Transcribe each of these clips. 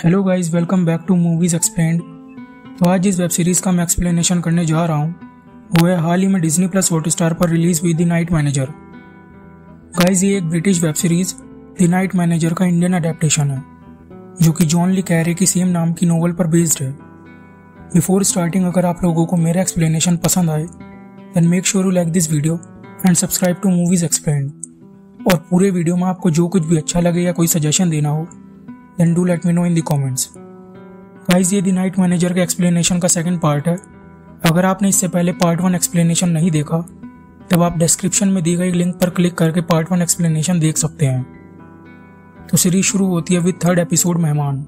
Hello guys, welcome back to movies explained. तो आज जिस वेब सीरीज़ का मैं एक्सप्लेनेशन करने जा रहा हूँ वो है हाल ही में डिज्नी प्लस हॉटस्टार पर रिलीज हुई द नाइट मैनेजर। गाइस, ये एक British web series the night manager का इंडियन अडेप्टेशन है जो कि जॉन ली कैरे की सेम नाम की नोवेल पर बेस्ड है। बिफोर स्टार्टिंग, अगर आप लोगों को मेरा एक्सप्लेनेशन पसंद आए then make sure you like this video and subscribe to movies explained. और पूरे वीडियो में आपको जो कुछ भी अच्छा लगे या कोई सजेशन देना हो then do let me know in the comments। Guys, ये द नाइट मैनेजर के एक्सप्लेनेशन का सेकंड पार्ट है। अगर आपने इससे पहले पार्ट 1 एक्सप्लेनेशन नहीं देखा तब आप डिस्क्रिप्शन में दी गई लिंक पर क्लिक करके पार्ट 1 एक्सप्लेनेशन देख सकते हैं। तो सीरीज शुरू होती है विद थर्ड एपिसोड मेहमान,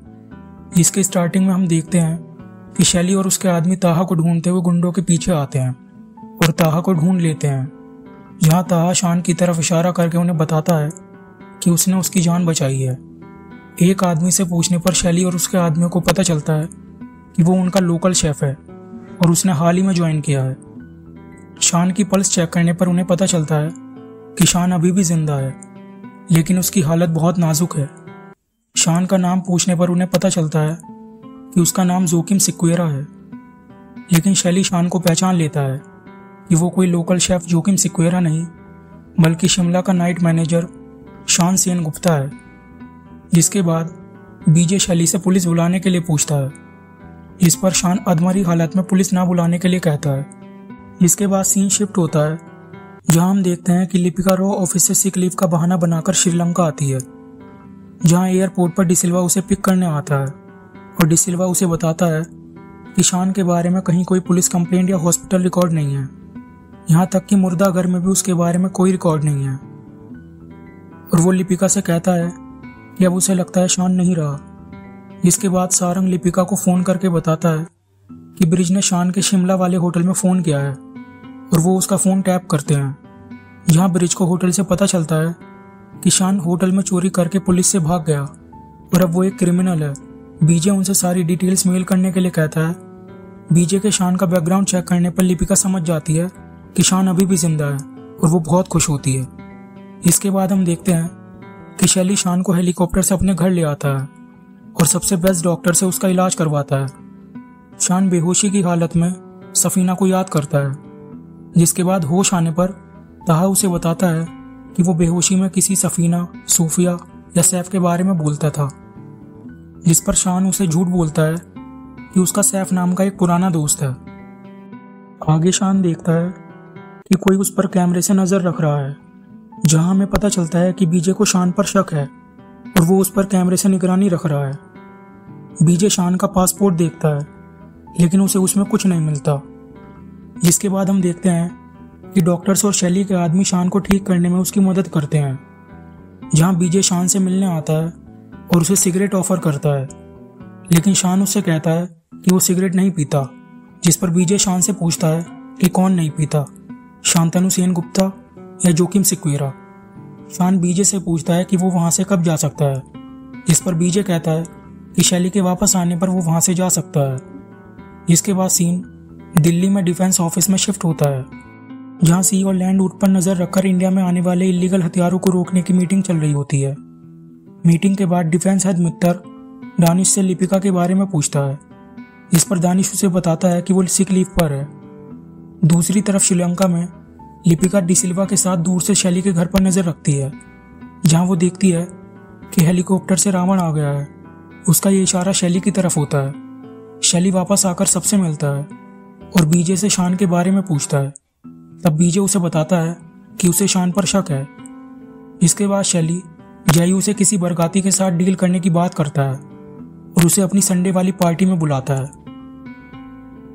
जिसके स्टार्टिंग में हम देखते हैं कि शैली और उसके आदमी ताहा को ढूंढते हुए गुंडों के पीछे आते हैं और ताहा को ढूंढ लेते हैं। जहाँ ताहा शान की तरफ इशारा करके उन्हें बताता है कि उसने उसकी जान बचाई है। एक आदमी से पूछने पर शैली और उसके आदमियों को पता चलता है कि वो उनका लोकल शेफ है और उसने हाल ही में ज्वाइन किया है। शान की पल्स चेक करने पर उन्हें पता चलता है कि शान अभी भी जिंदा है, लेकिन उसकी हालत बहुत नाजुक है। शान का नाम पूछने पर उन्हें पता चलता है कि उसका नाम जोकिम सिक्वेरा है, लेकिन शैली शान को पहचान लेता है कि वो कोई लोकल शेफ जोकिम सिक्वेरा नहीं बल्कि शिमला का नाइट मैनेजर शान सेन गुप्ता है। जिसके बाद बीजे शैली से पुलिस बुलाने के लिए पूछता है, जिस पर शान अधमरी हालत में पुलिस ना बुलाने के लिए कहता है। जिसके बाद सीन शिफ्ट होता है जहां हम देखते हैं कि लिपिका रॉ ऑफिस से सिक लीव का बहाना बनाकर श्रीलंका आती है, जहां एयरपोर्ट पर डिसिल्वा उसे पिक करने आता है और डिसिल्वा उसे बताता है कि शान के बारे में कहीं कोई पुलिस कंप्लेंट या हॉस्पिटल रिकॉर्ड नहीं है, यहाँ तक कि मुर्दा घर में भी उसके बारे में कोई रिकॉर्ड नहीं है। और वो लिपिका से कहता है कि अब उसे लगता है शान नहीं रहा। जिसके बाद सारंग लिपिका को फोन करके बताता है कि ब्रिज ने शान के शिमला वाले होटल में फोन किया है और वो उसका फोन टैप करते हैं। जहां ब्रिज को होटल से पता चलता है कि शान होटल में चोरी करके पुलिस से भाग गया और अब वो एक क्रिमिनल है। बीजे उनसे सारी डिटेल्स मेल करने के लिए कहता है। बीजे के शान का बैकग्राउंड चेक करने पर लिपिका समझ जाती है कि शान अभी भी जिंदा है और वो बहुत खुश होती है। इसके बाद हम देखते हैं कि शैली शान को हेलीकॉप्टर से अपने घर ले आता है और सबसे बेस्ट डॉक्टर से उसका इलाज करवाता है। शान बेहोशी की हालत में सफीना को याद करता है, जिसके बाद होश आने पर ताहा उसे बताता है कि वो बेहोशी में किसी सफीना, सूफिया या सैफ के बारे में बोलता था, जिस पर शान उसे झूठ बोलता है कि उसका सैफ नाम का एक पुराना दोस्त है। आगे शान देखता है कि कोई उस पर कैमरे से नजर रख रहा है, जहां हमें पता चलता है कि बीजे को शान पर शक है और वो उस पर कैमरे से निगरानी रख रहा है। बीजे शान का पासपोर्ट देखता है, लेकिन उसे उसमें कुछ नहीं मिलता। जिसके बाद हम देखते हैं कि डॉक्टर्स और शैली के आदमी शान को ठीक करने में उसकी मदद करते हैं। जहां बीजे शान से मिलने आता है और उसे सिगरेट ऑफर करता है, लेकिन शान उससे कहता है कि वो सिगरेट नहीं पीता। जिस पर बीजे शान से पूछता है कि कौन नहीं पीता, शांतनु सेन गुप्ता या जोकिम सिक्वेरा। शान बीजे से पूछता है कि वो वहां से कब जा सकता है, जिस पर बीजे कहता है कि शैली के वापस आने पर वो वहां से जा सकता है। जिसके बाद सीन दिल्ली में डिफेंस ऑफिस में शिफ्ट होता है, जहां सी और लैंड रूट पर नजर रखकर इंडिया में आने वाले इलीगल हथियारों को रोकने की मीटिंग चल रही होती है। मीटिंग के बाद डिफेंस हेड मित्र दानिश से लिपिका के बारे में पूछता है, जिस पर दानिश उसे बताता है कि वो सिक लीव पर है। दूसरी तरफ श्रीलंका में लिपिका डिसिल्वा के साथ दूर से शैली के घर पर नजर रखती है, जहां वो देखती है कि हेलीकॉप्टर से रावण आ गया है। उसका ये इशारा शैली की तरफ होता है। शैली वापस आकर सबसे मिलता है और बीजे से शान के बारे में पूछता है। तब बीजे उसे बताता है कि उसे शान पर शक है। इसके बाद शैली जयू से किसी बरगाती के साथ डील करने की बात करता है और उसे अपनी संडे वाली पार्टी में बुलाता है।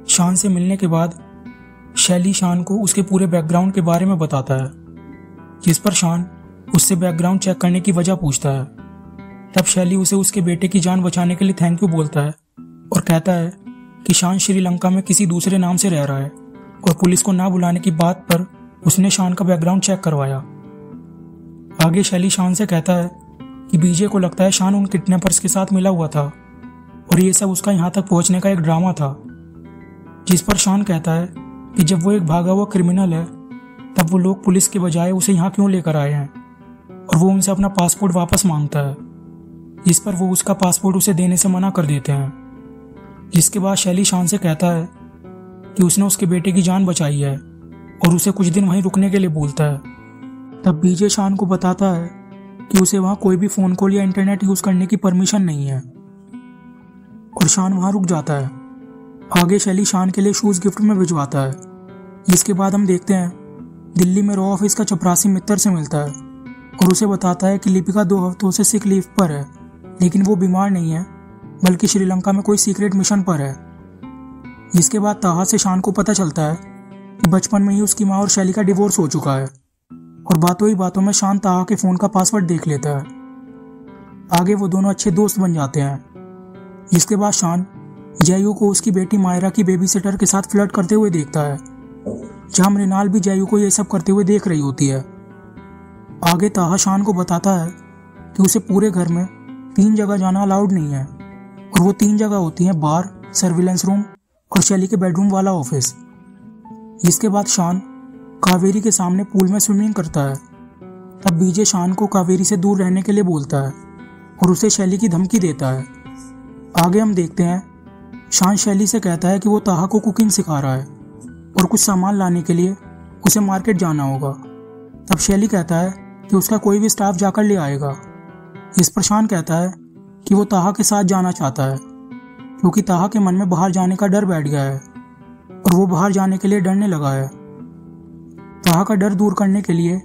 शान से मिलने के बाद शैली शान को उसके पूरे बैकग्राउंड के बारे में बताता है, जिस पर शान उससे बैकग्राउंड चेक करने की वजह पूछता है। तब शैली उसे उसके बेटे की जान बचाने के लिए थैंक यू बोलता है और कहता है कि शान श्रीलंका में किसी दूसरे नाम से रह रहा है और पुलिस को ना बुलाने की बात पर उसने शान का बैकग्राउंड चेक करवाया। आगे शैली शान से कहता है कि बीजे को लगता है शान उन किडनैपर्स के साथ मिला हुआ था और ये सब उसका यहाँ तक पहुंचने का एक ड्रामा था। जिस पर शान कहता है कि जब वो एक भागा हुआ क्रिमिनल है तब वो लोग पुलिस के बजाय उसे यहाँ क्यों लेकर आए हैं और वो उनसे अपना पासपोर्ट वापस मांगता है। जिस पर वो उसका पासपोर्ट उसे देने से मना कर देते हैं। जिसके बाद शैली शान से कहता है कि उसने उसके बेटे की जान बचाई है और उसे कुछ दिन वहीं रुकने के लिए बोलता है। तब बीजे शान को बताता है कि उसे वहाँ कोई भी फ़ोन कॉल या इंटरनेट यूज़ करने की परमिशन नहीं है और शान वहाँ रुक जाता है। आगे शैली शान के लिए शूज़ गिफ्ट में भिजवाता है। जिसके बाद हम देखते हैं दिल्ली में रॉ ऑफिस का चपरासी मित्र से मिलता है और उसे बताता है कि लिपिका 2 हफ्तों से सिक लीव पर है, लेकिन वो बीमार नहीं है बल्कि श्रीलंका में कोई सीक्रेट मिशन पर है। जिसके बाद ताहा से शान को पता चलता है कि बचपन में ही उसकी माँ और शैली का डिवोर्स हो चुका है और बातों ही बातों में शान ताहा के फ़ोन का पासवर्ड देख लेता है। आगे वो दोनों अच्छे दोस्त बन जाते हैं। जिसके बाद शान जयू को उसकी बेटी मायरा की बेबी सिटर के साथ फ्लर्ट करते हुए देखता है, जहां मृणाल भी जयू को ये सब करते हुए देख रही होती है। आगे ताहा शान को बताता है कि उसे पूरे घर में 3 जगह जाना अलाउड नहीं है और वो 3 जगह होती हैं बार, सर्विलेंस रूम और शैली के बेडरूम वाला ऑफिस। जिसके बाद शान कावेरी के सामने पूल में स्विमिंग करता है। तब बीजे शान को कावेरी से दूर रहने के लिए बोलता है और उसे शैली की धमकी देता है। आगे हम देखते हैं शान शैली से कहता है कि वो ताहा को कुकिंग सिखा रहा है और कुछ सामान लाने के लिए उसे मार्केट जाना होगा। तब शैली कहता है कि उसका कोई भी स्टाफ जाकर ले आएगा। इस पर शान कहता है कि वो ताहा के साथ जाना चाहता है क्योंकि ताहा के मन में बाहर जाने का डर बैठ गया है और वो बाहर जाने के लिए डरने लगा है। ताहा का डर दूर करने के लिए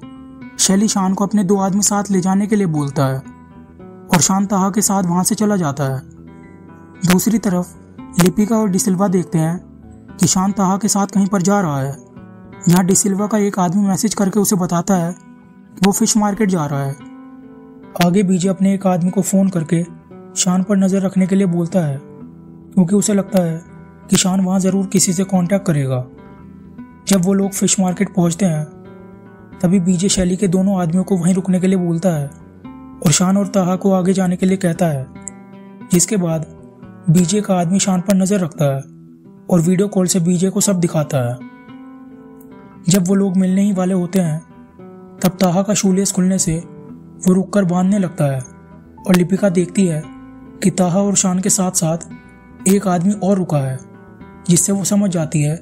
शैली शान को अपने 2 आदमी साथ ले जाने के लिए बोलता है और शान ताहा के साथ वहां से चला जाता है। दूसरी तरफ लिपिका और डिसिल्वा देखते हैं कि शान ताहा के साथ कहीं पर जा रहा है। यहाँ डिसिल्वा का एक आदमी मैसेज करके उसे बताता है कि वो फिश मार्केट जा रहा है। आगे बीजे अपने एक आदमी को फ़ोन करके शान पर नज़र रखने के लिए बोलता है क्योंकि उसे लगता है कि शान वहाँ ज़रूर किसी से कांटेक्ट करेगा। जब वो लोग फिश मार्केट पहुँचते हैं तभी बीजे शैली के दोनों आदमियों को वहीं रुकने के लिए बोलता है और शान और ताहा को आगे जाने के लिए कहता है। जिसके बाद बीजे का आदमी शान पर नज़र रखता है और वीडियो कॉल से बीजे को सब दिखाता है। जब वो लोग मिलने ही वाले होते हैं तब ताहा का शूलेस खुलने से वो रुककर बांधने लगता है और लिपिका देखती है कि ताहा और शान के साथ साथ एक आदमी और रुका है, जिससे वो समझ जाती है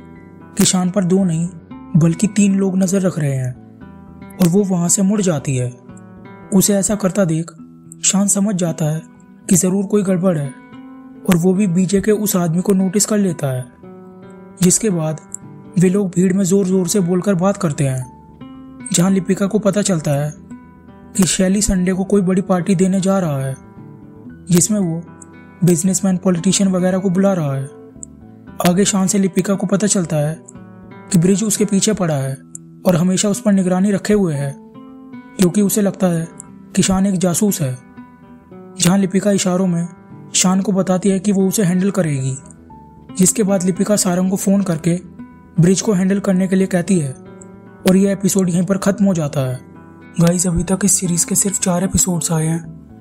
कि शान पर 2 नहीं बल्कि 3 लोग नज़र रख रहे हैं और वो वहाँ से मुड़ जाती है। उसे ऐसा करता देख शान समझ जाता है कि ज़रूर कोई गड़बड़ है और वो भी बीजे के उस आदमी को नोटिस कर लेता है। जिसके बाद वे लोग भीड़ में ज़ोर ज़ोर से बोलकर बात करते हैं, जहाँ लिपिका को पता चलता है कि शैली संडे को कोई बड़ी पार्टी देने जा रहा है जिसमें वो बिजनेसमैन, पॉलिटिशियन वगैरह को बुला रहा है। आगे शान से लिपिका को पता चलता है कि ब्रिज उसके पीछे पड़ा है और हमेशा उस पर निगरानी रखे हुए है क्योंकि उसे लगता है कि शान एक जासूस है। जहाँ लिपिका इशारों में शान को बताती है कि वो उसे हैंडल करेगी। जिसके बाद लिपिका सारंग को फ़ोन करके ब्रिज को हैंडल करने के लिए कहती है और यह एपिसोड यहीं पर ख़त्म हो जाता है। गाइस, अभी तक इस सीरीज़ के सिर्फ 4 एपिसोड्स आए हैं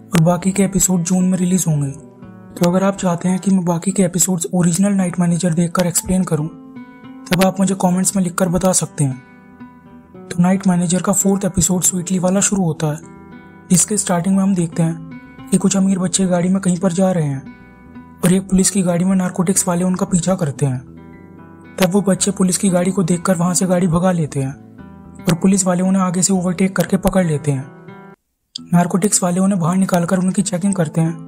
और बाकी के एपिसोड जून में रिलीज़ होंगे। तो अगर आप चाहते हैं कि मैं बाकी के एपिसोड्स ओरिजिनल नाइट मैनेजर देखकर एक्सप्लेन करूं, तब आप मुझे कमेंट्स में लिखकर बता सकते हैं। तो नाइट मैनेजर का 4th एपिसोड स्वीटली वाला शुरू होता है, जिसके स्टार्टिंग में हम देखते हैं कि कुछ अमीर बच्चे गाड़ी में कहीं पर जा रहे हैं और एक पुलिस की गाड़ी में नारकोटिक्स वाले उनका पीछा करते हैं। तब वो बच्चे पुलिस की गाड़ी को देखकर वहां से गाड़ी भगा लेते हैं और पुलिस वाले उन्हें आगे से ओवरटेक करके पकड़ लेते हैं। नारकोटिक्स वाले उन्हें बाहर निकालकर उनकी चेकिंग करते हैं।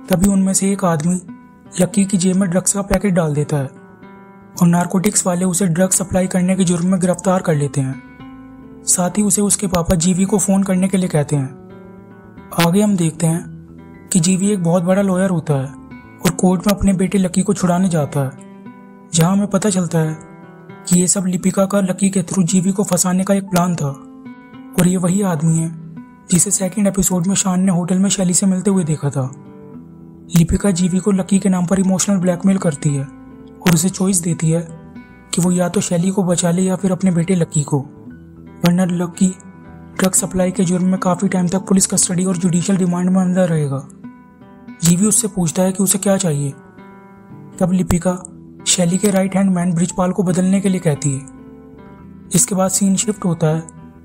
तभी उनमें से एक आदमी लक्की की जेब में ड्रग्स का पैकेट डाल देता है और नारकोटिक्स वाले उसे ड्रग्स सप्लाई करने के जुर्म में गिरफ्तार कर लेते हैं। साथ ही उसे उसके पापा जीवी को फ़ोन करने के लिए कहते हैं। आगे हम देखते हैं कि जीवी एक बहुत बड़ा लॉयर होता है और कोर्ट में अपने बेटे लकी को छुड़ाने जाता है, जहां हमें पता चलता है कि ये सब लिपिका का लकी के थ्रू जीवी को फंसाने का एक प्लान था और ये वही आदमी है जिसे 2nd एपिसोड में शान ने होटल में शैली से मिलते हुए देखा था। लिपिका जीवी को लकी के नाम पर इमोशनल ब्लैकमेल करती है और उसे चॉइस देती है कि वो या तो शैली को बचा ले या फिर अपने बेटे लकी को, वरना लकी ड्रग सप्लाई के जुर्म में काफ़ी टाइम तक पुलिस कस्टडी और जुडिशियल रिमांड में अंदर रहेगा। जीवी उससे पूछता है कि उसे क्या चाहिए। तब लिपिका शैली के राइट हैंड मैन ब्रिजपाल को बदलने के लिए कहती है। इसके बाद सीन शिफ्ट होता है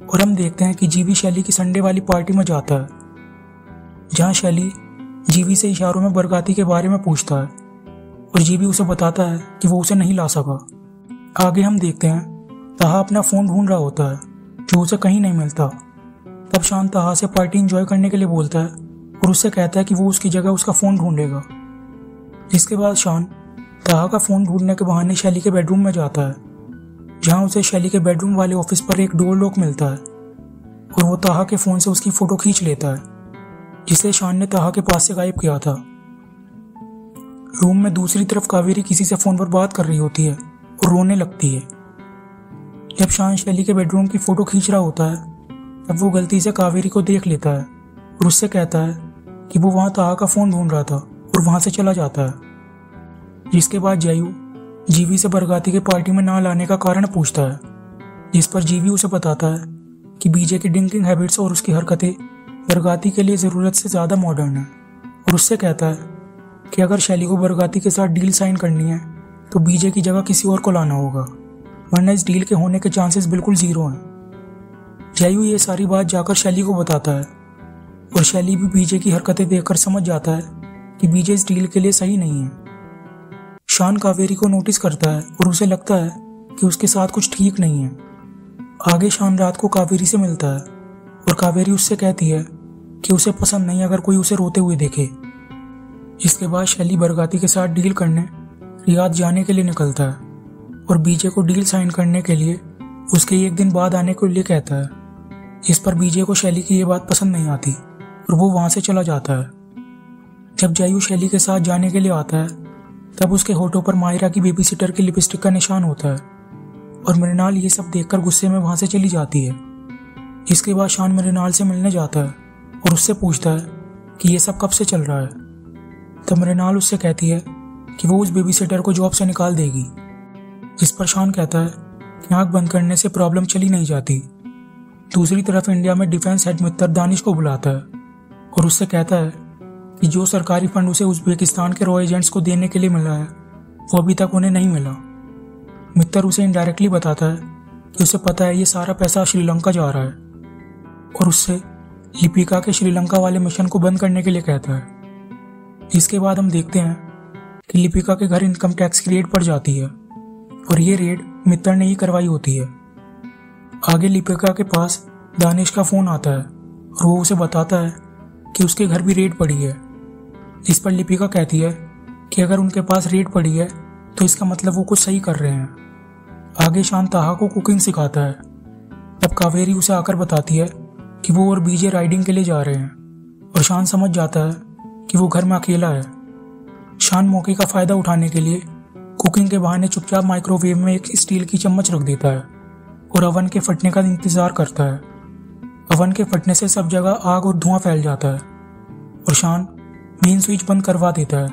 और हम देखते हैं कि जीवी शैली की संडे वाली पार्टी में जाता है, जहां शैली जीवी से इशारों में बरगाती के बारे में पूछता है और जीवी उसे बताता है कि वो उसे नहीं ला सका। आगे हम देखते हैं ताहा अपना फ़ोन ढूंढ रहा होता है जो उसे कहीं नहीं मिलता। तब शान ताहा से पार्टी एंजॉय करने के लिए बोलता है और उससे कहता है कि वो उसकी जगह उसका फ़ोन ढूंढेगा। जिसके बाद शान ताहा का फ़ोन ढूंढने के बहाने शैली के बेडरूम में जाता है, जहां उसे शैली के बेडरूम वाले ऑफिस पर एक डोर लॉक मिलता है और वो ताहा के फ़ोन से उसकी फ़ोटो खींच लेता है जिसे शान ने ताहा के पास से गायब किया था। रूम में दूसरी तरफ कावेरी किसी से फ़ोन पर बात कर रही होती है और रोने लगती है। जब शान शैली के बेडरूम की फ़ोटो खींच रहा होता है तब वो गलती से कावेरी को देख लेता है और उससे कहता है कि वो वहाँ ताहा का फ़ोन ढूंढ रहा था और वहाँ से चला जाता है। जिसके बाद जयू जीवी से बरगाती के पार्टी में ना लाने का कारण पूछता है, जिस पर जीवी उसे बताता है कि बीजे की ड्रिंकिंग हैबिट्स और उसकी हरकतें बरगाती के लिए ज़रूरत से ज़्यादा मॉडर्न है और उससे कहता है कि अगर शैली को बरगाती के साथ डील साइन करनी है तो बीजे की जगह किसी और को लाना होगा, वरना इस डील के होने के चांसेस बिल्कुल ज़ीरो हैं। जयू ये सारी बात जाकर शैली को बताता है और शैली भी बीजे की हरकतें देखकर समझ जाता है कि बीजे इस डील के लिए सही नहीं है। शान कावेरी को नोटिस करता है और उसे लगता है कि उसके साथ कुछ ठीक नहीं है। आगे शान रात को कावेरी से मिलता है और कावेरी उससे कहती है कि उसे पसंद नहीं अगर कोई उसे रोते हुए देखे। इसके बाद शैली बरगाती के साथ डील करने रियाद जाने के लिए निकलता है और बीजे को डील साइन करने के लिए उसके एक दिन बाद आने के लिए कहता है। इस पर बीजे को शैली की ये बात पसंद नहीं आती और वो वहाँ से चला जाता है। जब जयू शैली के साथ जाने के लिए आता है तब उसके होठों पर मायरा की बेबी सिटर की लिपस्टिक का निशान होता है और मृणाल ये सब देखकर गुस्से में वहाँ से चली जाती है। इसके बाद शान मृणाल से मिलने जाता है और उससे पूछता है कि ये सब कब से चल रहा है। तब मृणाल उससे कहती है कि वो उस बेबी सिटर को जॉब से निकाल देगी, जिस पर शान कहता है कि आँख बंद करने से प्रॉब्लम चली नहीं जाती। दूसरी तरफ इंडिया में डिफेंस हेड मित्र दानिश को बुलाता है और उससे कहता है कि जो सरकारी फंड उसे उज़्बेकिस्तान के रॉ एजेंट्स को देने के लिए मिला है वो अभी तक उन्हें नहीं मिला। मित्र उसे इनडायरेक्टली बताता है कि उसे पता है ये सारा पैसा श्रीलंका जा रहा है और उससे लिपिका के श्रीलंका वाले मिशन को बंद करने के लिए कहता है। इसके बाद हम देखते हैं कि लिपिका के घर इनकम टैक्स की रेड पड़ जाती है और ये रेड मित्र ने ही करवाई होती है। आगे लिपिका के पास दानिश का फ़ोन आता है और वो उसे बताता है कि उसके घर भी रेड पड़ी है। इस पर लिपिका कहती है कि अगर उनके पास रेड पड़ी है तो इसका मतलब वो कुछ सही कर रहे हैं। आगे शान ताहा को कुकिंग सिखाता है। तब कावेरी उसे आकर बताती है कि वो और बीजे राइडिंग के लिए जा रहे हैं और शान समझ जाता है कि वो घर में अकेला है। शान मौके का फ़ायदा उठाने के लिए कुकिंग के बहाने चुपचाप माइक्रोवेव में एक स्टील की चम्मच रख देता है और अवन के फटने का इंतज़ार करता है। अवन के फटने से सब जगह आग और धुआं फैल जाता है और शान मेन स्विच बंद करवा देता है,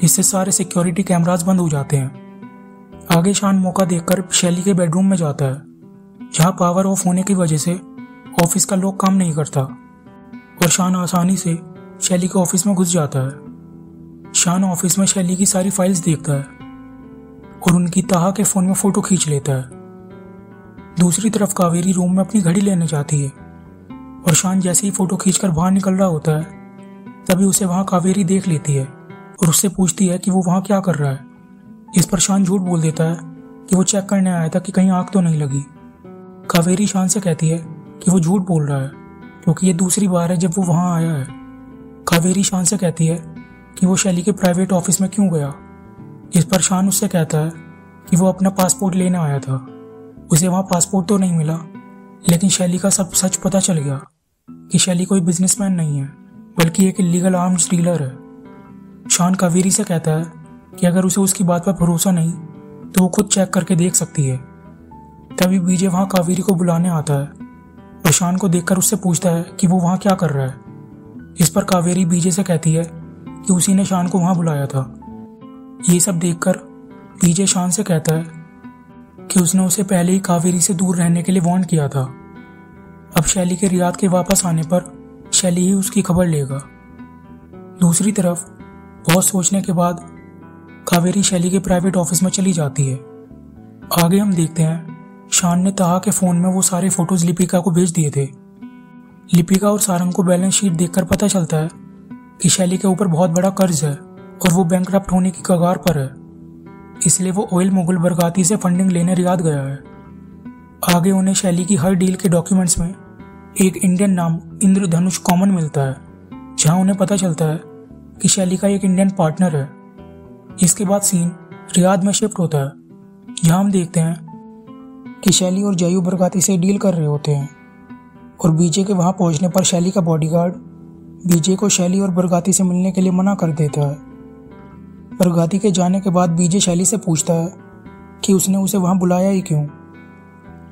जिससे सारे सिक्योरिटी कैमरास बंद हो जाते हैं। आगे शान मौका देखकर शैली के बेडरूम में जाता है, जहां पावर ऑफ होने की वजह से ऑफिस का लॉक काम नहीं करता और शान आसानी से शैली के ऑफिस में घुस जाता है। शान ऑफिस में शैली की सारी फाइल्स देखता है और उनकी ताहा के फ़ोन में फ़ोटो खींच लेता है। दूसरी तरफ कावेरी रूम में अपनी घड़ी लेने जाती है और शान जैसे ही फ़ोटो खींचकर बाहर निकल रहा होता है तभी उसे वहाँ कावेरी देख लेती है और उससे पूछती है कि वो वहाँ क्या कर रहा है। इस पर शान झूठ बोल देता है कि वो चेक करने आया था कि कहीं आग तो नहीं लगी। कावेरी शान से कहती है कि वो झूठ बोल रहा है क्योंकि ये दूसरी बार है जब वो वहाँ आया है। कावेरी शान से कहती है कि वो शैली के प्राइवेट ऑफिस में क्यों गया। इस पर शान उससे कहता है कि वो अपना पासपोर्ट लेने आया था। उसे वहाँ पासपोर्ट तो नहीं मिला, लेकिन शैली का सब सच पता चल गया कि शैली कोई बिजनेसमैन नहीं है बल्कि एक इलीगल आर्म्स डीलर है। शान कावेरी से कहता है कि अगर उसे उसकी बात पर भरोसा नहीं तो वो खुद चेक करके देख सकती है। तभी बीजे वहाँ कावेरी को बुलाने आता है और शान को देखकर उससे पूछता है कि वो वहाँ क्या कर रहा है। इस पर कावेरी बीजे से कहती है कि उसी ने शान को वहाँ बुलाया था। ये सब देखकर बीजे शान से कहता है कि उसने उसे पहले ही कावेरी से दूर रहने के लिए वार्न किया था। अब शैली के रियाद के वापस आने पर शैली ही उसकी खबर लेगा। दूसरी तरफ बहुत सोचने के बाद कावेरी शैली के प्राइवेट ऑफिस में चली जाती है। आगे हम देखते हैं शान ने ताहा के फ़ोन में वो सारे फोटोज लिपिका को भेज दिए थे। लिपिका और सारंग को बैलेंस शीट देखकर पता चलता है कि शैली के ऊपर बहुत बड़ा कर्ज है और वो बैंकरप्ट होने की कगार पर है, इसलिए वो ऑयल मुगल बरगाती से फंडिंग लेने रियाद गया है। आगे उन्हें शैली की हर डील के डॉक्यूमेंट्स में एक इंडियन नाम इंद्रधनुष कॉमन मिलता है, जहां उन्हें पता चलता है कि शैली का एक इंडियन पार्टनर है। इसके बाद सीन रियाद में शिफ्ट होता है, जहां हम देखते हैं कि शैली और जयू बरगाती से डील कर रहे होते हैं और बीजे के वहां पहुंचने पर शैली का बॉडीगार्ड बीजे को शैली और बरगाती से मिलने के लिए मना कर देता है। बरगाती के जाने के बाद बीजे शैली से पूछता है कि उसने उसे वहां बुलाया ही क्यों,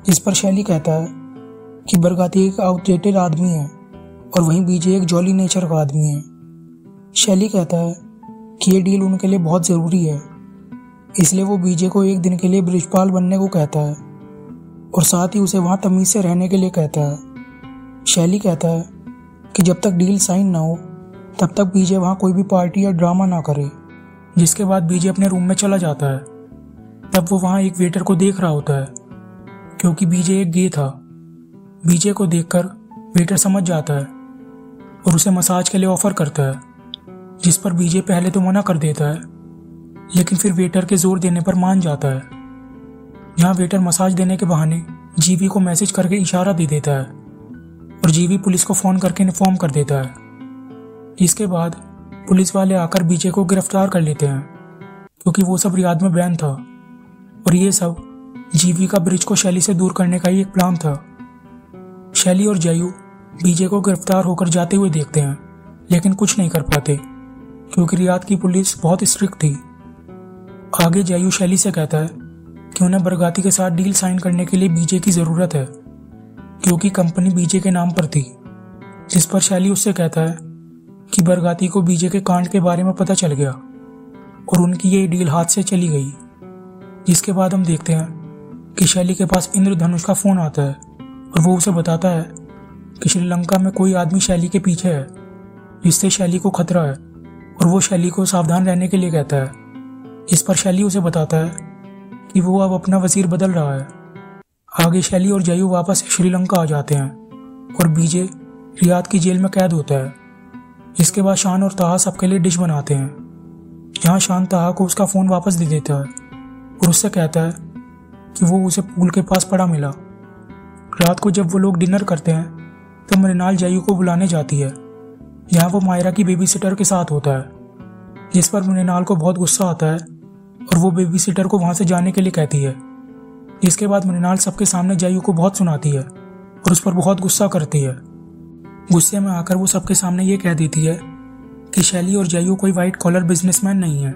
जिस पर शैली कहता है कि बरगाती एक आउटडेटेड आदमी है और वहीं बीजे एक जॉली नेचर का आदमी है। शैली कहता है कि ये डील उनके लिए बहुत ज़रूरी है, इसलिए वो बीजे को एक दिन के लिए ब्रिजपाल बनने को कहता है और साथ ही उसे वहाँ तमीज़ से रहने के लिए कहता है। शैली कहता है कि जब तक डील साइन ना हो तब तक बीजे वहाँ कोई भी पार्टी या ड्रामा ना करे। जिसके बाद बीजे अपने रूम में चला जाता है। तब वो वहाँ एक वेटर को देख रहा होता है, क्योंकि बीजे एक गे था। बीजे को देखकर वेटर समझ जाता है और उसे मसाज के लिए ऑफर करता है, जिस पर बीजे पहले तो मना कर देता है, लेकिन फिर वेटर के जोर देने पर मान जाता है। यहाँ वेटर मसाज देने के बहाने जीवी को मैसेज करके इशारा दे देता है और जीवी पुलिस को फोन करके इन्फॉर्म कर देता है। इसके बाद पुलिस वाले आकर बीजे को गिरफ्तार कर लेते हैं, क्योंकि वो सब रियाद में बैन था और ये सब जीवी का ब्रिज को शैली से दूर करने का ही एक प्लान था। शैली और जयू बीजे को गिरफ्तार होकर जाते हुए देखते हैं, लेकिन कुछ नहीं कर पाते, क्योंकि रियाद की पुलिस बहुत स्ट्रिक्ट थी। आगे जयू शैली से कहता है कि उन्हें बरगाती के साथ डील साइन करने के लिए बीजे की ज़रूरत है, क्योंकि कंपनी बीजे के नाम पर थी। जिस पर शैली उससे कहता है कि बरगाती को बीजे के कांड के बारे में पता चल गया और उनकी ये डील हाथ से चली गई। जिसके बाद हम देखते हैं कि शैली के पास इंद्रधनुष का फ़ोन आता है और वो उसे बताता है कि श्रीलंका में कोई आदमी शैली के पीछे है, जिससे शैली को खतरा है और वो शैली को सावधान रहने के लिए कहता है। इस पर शैली उसे बताता है कि वो अब अपना वजीर बदल रहा है। आगे शैली और जयू वापस श्रीलंका आ जाते हैं और बीजे रियाद की जेल में कैद होता है। इसके बाद शान और ताहा सबके लिए डिश बनाते हैं, जहाँ शान ताहा को उसका फ़ोन वापस दे देता है और उससे कहता है कि वो उसे पूल के पास पड़ा मिला। रात को जब वो लोग डिनर करते हैं तब मृणाल जयू को बुलाने जाती है, जहाँ वो मायरा की बेबी सिटर के साथ होता है। जिस पर मृणाल को बहुत गुस्सा आता है और वो बेबी सिटर को वहाँ से जाने के लिए कहती है। इसके बाद मृणाल सबके सामने जयू को बहुत सुनाती है और उस पर बहुत गुस्सा करती है। गुस्से में आकर वो सबके सामने ये कह देती है कि शैली और जयू कोई वाइट कॉलर बिजनेसमैन नहीं है,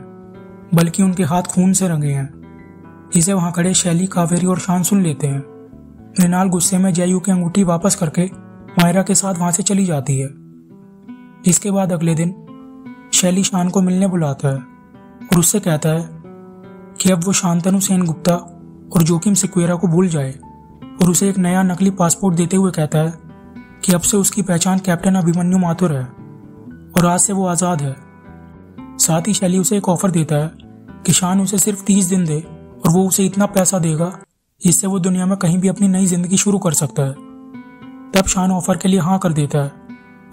बल्कि उनके हाथ खून से रंगे हैं। जिसे वहाँ खड़े शैली, कावेरी और शान सुन लेते हैं। मृणाल गुस्से में जयू की अंगूठी वापस करके मायरा के साथ वहाँ से चली जाती है। इसके बाद अगले दिन शैली शान को मिलने बुलाता है और उससे कहता है कि अब वो शांतनु सेनगुप्ता और जोखिम सिक्वेरा को भूल जाए और उसे एक नया नकली पासपोर्ट देते हुए कहता है कि अब से उसकी पहचान कैप्टन अभिमन्यु माथुर है और आज से वो आज़ाद है। साथ ही शैली उसे एक ऑफर देता है कि शान उसे सिर्फ 30 दिन दे और वो उसे इतना पैसा देगा जिससे वो दुनिया में कहीं भी अपनी नई जिंदगी शुरू कर सकता है। तब शान ऑफर के लिए हाँ कर देता है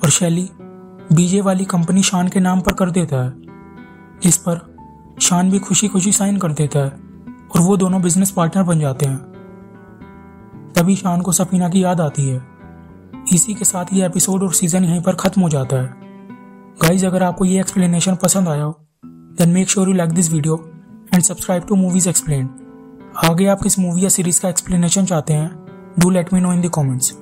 और शैली बीजे वाली कंपनी शान के नाम पर कर देता है। इस पर शान भी खुशी खुशी साइन कर देता है और वो दोनों बिजनेस पार्टनर बन जाते हैं। तभी शान को सफीना की याद आती है। इसी के साथ ये एपिसोड और सीजन यहीं पर खत्म हो जाता है। गाइज, अगर आपको ये एक्सप्लेनेशन पसंद आया हो then make sure you like this video and subscribe to movies explained. आगे आप किस मूवी या सीरीज का एक्सप्लेनेशन चाहते हैं, do let me know in the comments.